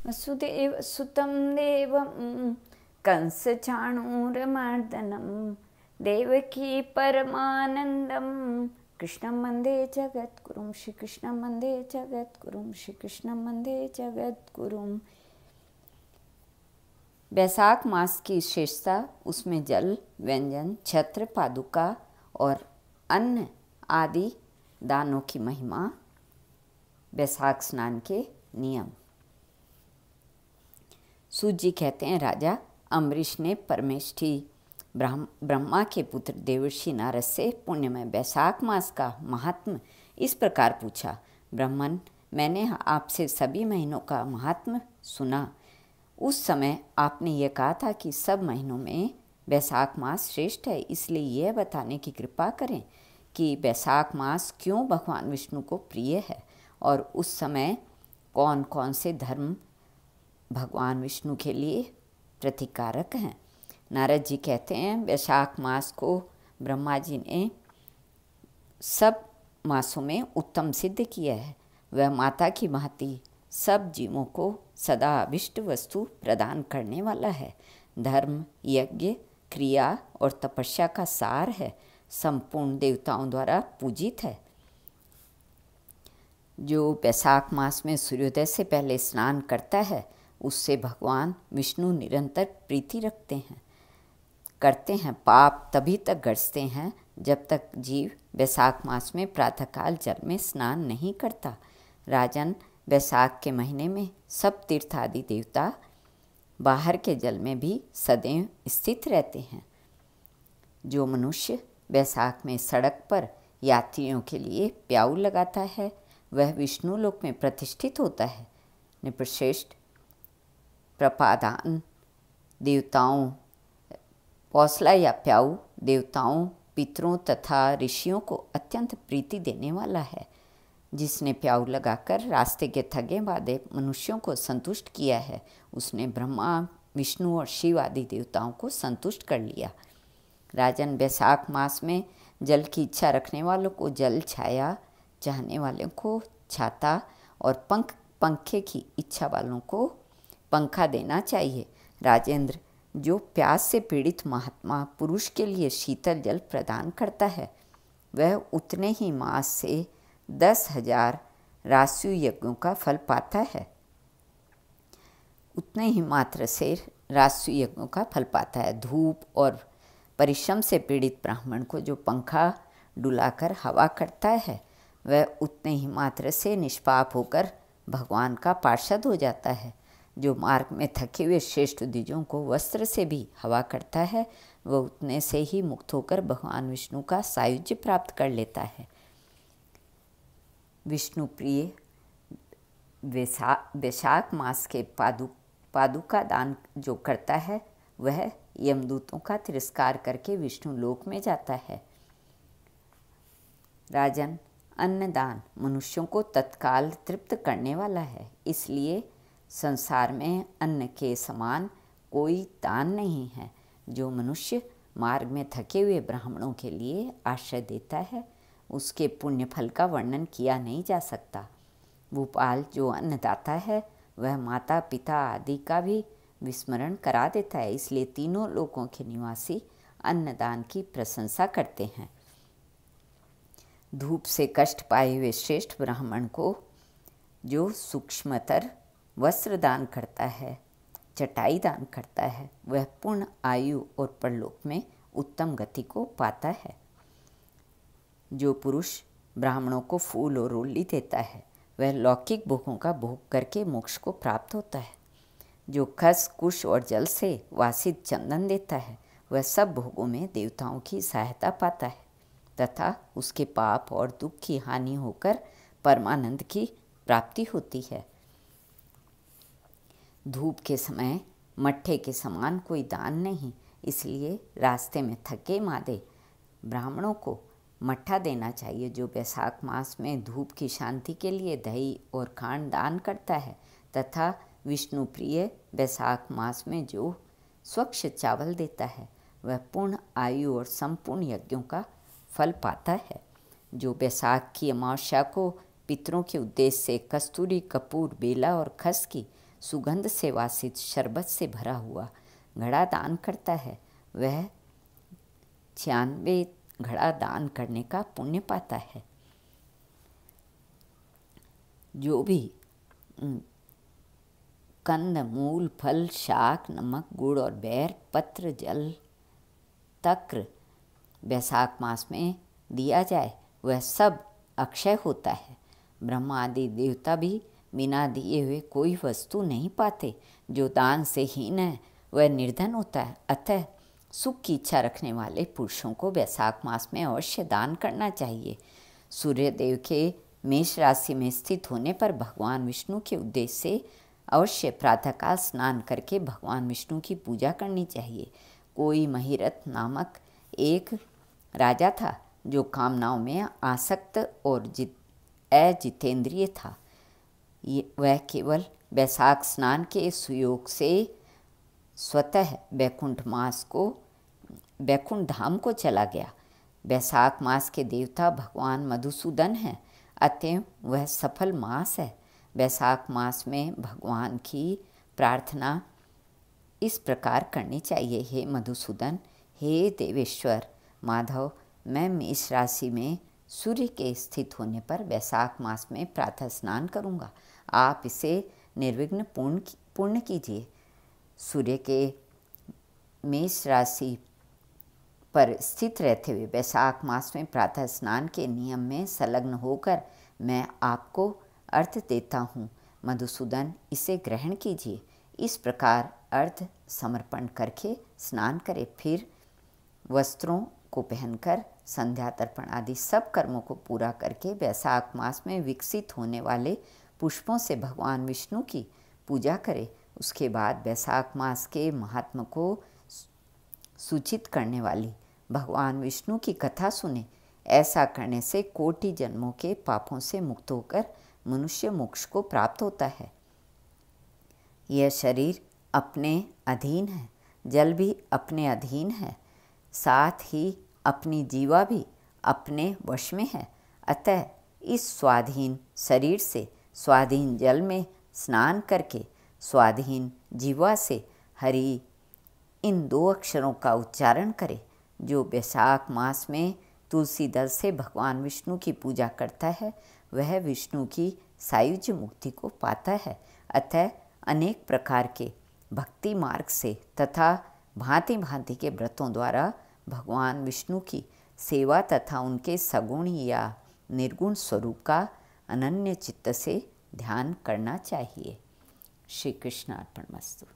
वसुदेव सुतं देवं कंसचाणूरमर्दनं देवकी परमानंदं कृष्णं वन्दे जगद्गुरुं। श्री कृष्णं वन्दे जगद्गुरुं। श्री कृष्णं वन्दे जगद्गुरुं। बैसाख मास की विशेषता, उसमें जल, व्यंजन, छत्र, पादुका और अन्न आदि दानों की महिमा, बैसाख स्नान के नियम। सूत जी कहते हैं, राजा अम्बरीश ने परमेष्ठी ब्रह्मा के पुत्र देवर्षि नारद से पुण्यमय बैसाख मास का महात्म इस प्रकार पूछा। ब्राह्मण, मैंने आपसे सभी महीनों का महात्म सुना। उस समय आपने यह कहा था कि सब महीनों में बैसाख मास श्रेष्ठ है, इसलिए यह बताने की कृपा करें कि बैसाख मास क्यों भगवान विष्णु को प्रिय है और उस समय कौन कौन से धर्म भगवान विष्णु के लिए प्रतिकारक हैं। नारद जी कहते हैं, बैसाख मास को ब्रह्मा जी ने सब मासों में उत्तम सिद्ध किया है। वह माता की भांति सब जीवों को सदा अभिष्ट वस्तु प्रदान करने वाला है। धर्म, यज्ञ, क्रिया और तपस्या का सार है। संपूर्ण देवताओं द्वारा पूजित है। जो बैसाख मास में सूर्योदय से पहले स्नान करता है, उससे भगवान विष्णु निरंतर प्रीति करते हैं। पाप तभी तक गरजते हैं जब तक जीव बैसाख मास में प्रातःकाल जल में स्नान नहीं करता। राजन, बैसाख के महीने में सब तीर्थ आदि देवता बाहर के जल में भी सदैव स्थित रहते हैं। जो मनुष्य बैसाख में सड़क पर यात्रियों के लिए प्याऊ लगाता है, वह विष्णु लोक में प्रतिष्ठित होता है। निप्रश्रेष्ठ प्रपादान देवताओं, पौसला या प्याऊ देवताओं, पितरों तथा ऋषियों को अत्यंत प्रीति देने वाला है। जिसने प्याऊ लगाकर रास्ते के थके बाधे मनुष्यों को संतुष्ट किया है, उसने ब्रह्मा, विष्णु और शिव आदि देवताओं को संतुष्ट कर लिया। राजन, बैसाख मास में जल की इच्छा रखने वालों को जल, छाया चाहने वालों को छाता और पंखे की इच्छा वालों को पंखा देना चाहिए। राजेंद्र, जो प्यास से पीड़ित महात्मा पुरुष के लिए शीतल जल प्रदान करता है, वह उतने ही मास से 10,000 रासु यज्ञों का फल पाता है। उतने ही मात्र से रासु यज्ञों का फल पाता है। धूप और परिश्रम से पीड़ित ब्राह्मण को जो पंखा डुलाकर हवा करता है, वह उतने ही मात्र से निष्पाप होकर भगवान का पार्षद हो जाता है। जो मार्ग में थके हुए श्रेष्ठ द्विजों को वस्त्र से भी हवा करता है, वह उतने से ही मुक्त होकर भगवान विष्णु का सायुज्य प्राप्त कर लेता है। विष्णु प्रिय बैसाख मास के पादुका दान जो करता है, वह यमदूतों का तिरस्कार करके विष्णु लोक में जाता है। राजन, अन्नदान मनुष्यों को तत्काल तृप्त करने वाला है, इसलिए संसार में अन्न के समान कोई दान नहीं है। जो मनुष्य मार्ग में थके हुए ब्राह्मणों के लिए आश्रय देता है, उसके पुण्य फल का वर्णन किया नहीं जा सकता। भूपाल, जो अन्नदाता है, वह माता पिता आदि का भी विस्मरण करा देता है, इसलिए तीनों लोकों के निवासी अन्नदान की प्रशंसा करते हैं। धूप से कष्ट पाए हुए श्रेष्ठ ब्राह्मण को जो सूक्ष्मतर वस्त्र दान करता है, चटाई दान करता है, वह पूर्ण आयु और परलोक में उत्तम गति को पाता है। जो पुरुष ब्राह्मणों को फूल और रोली देता है, वह लौकिक भोगों का भोग करके मोक्ष को प्राप्त होता है। जो खस, कुश और जल से वासित चंदन देता है, वह सब भोगों में देवताओं की सहायता पाता है तथा उसके पाप और दुख की हानि होकर परमानंद की प्राप्ति होती है। धूप के समय मट्ठे के समान कोई दान नहीं, इसलिए रास्ते में थके मादे ब्राह्मणों को मट्ठा देना चाहिए। जो बैसाख मास में धूप की शांति के लिए दही और खांड दान करता है तथा विष्णु प्रिय बैसाख मास में जो स्वच्छ चावल देता है, वह पूर्ण आयु और संपूर्ण यज्ञों का फल पाता है। जो बैसाख की अमावस्या को पितरों के उद्देश्य से कस्तूरी, कपूर, बेला और खस की सुगंध से वासित शरबत से भरा हुआ घड़ा दान करता है, वह 96 घड़ा दान करने का पुण्य पाता है। जो भी कंद, मूल, फल, शाक, नमक, गुड़ और बैर, पत्र, जल, तक्र वैशाख मास में दिया जाए वह सब अक्षय होता है। ब्रह्मा आदि देवता भी बिना दिए हुए कोई वस्तु नहीं पाते। जो दान से हीन है वह निर्धन होता है। अतः सुख की इच्छा रखने वाले पुरुषों को वैशाख मास में अवश्य दान करना चाहिए। सूर्यदेव के मेष राशि में स्थित होने पर भगवान विष्णु के उद्देश्य से अवश्य प्रातःकाल स्नान करके भगवान विष्णु की पूजा करनी चाहिए। कोई महिरथ नामक एक राजा था जो कामनाओं में आसक्त और अजितेंद्रिय था। वह केवल वैशाख स्नान के सुयोग से स्वतः वैकुंठ धाम को चला गया। वैशाख मास के देवता भगवान मधुसूदन हैं, अतएव वह सफल मास है। वैशाख मास में भगवान की प्रार्थना इस प्रकार करनी चाहिए। हे मधुसूदन, हे देवेश्वर माधव, मैं मेष राशि में सूर्य के स्थित होने पर वैशाख मास में प्रातः स्नान करूँगा। आप इसे निर्विघ्न पूर्ण कीजिए। सूर्य के मेष राशि पर स्थित रहते हुए वैशाख मास में प्रातः स्नान के नियम में संलग्न होकर मैं आपको अर्थ देता हूँ। मधुसूदन, इसे ग्रहण कीजिए। इस प्रकार अर्थ समर्पण करके स्नान करें। फिर वस्त्रों को पहनकर संध्या तर्पण आदि सब कर्मों को पूरा करके वैशाख मास में विकसित होने वाले पुष्पों से भगवान विष्णु की पूजा करें। उसके बाद वैशाख मास के महात्म को सूचित करने वाली भगवान विष्णु की कथा सुने। ऐसा करने से कोटि जन्मों के पापों से मुक्त होकर मनुष्य मोक्ष को प्राप्त होता है। यह शरीर अपने अधीन है, जल भी अपने अधीन है, साथ ही अपनी जीवा भी अपने वश में है। अतः इस स्वाधीन शरीर से स्वाधीन जल में स्नान करके स्वाधीन जीवा से हरि इन 2 अक्षरों का उच्चारण करें। जो वैशाख मास में तुलसी दल से भगवान विष्णु की पूजा करता है वह विष्णु की सायुज्य मुक्ति को पाता है। अतः अनेक प्रकार के भक्ति मार्ग से तथा भांति भांति के व्रतों द्वारा भगवान विष्णु की सेवा तथा उनके सगुण या निर्गुण स्वरूप का अनन्य चित्त से ध्यान करना चाहिए। श्री कृष्ण अर्पणमस्तु।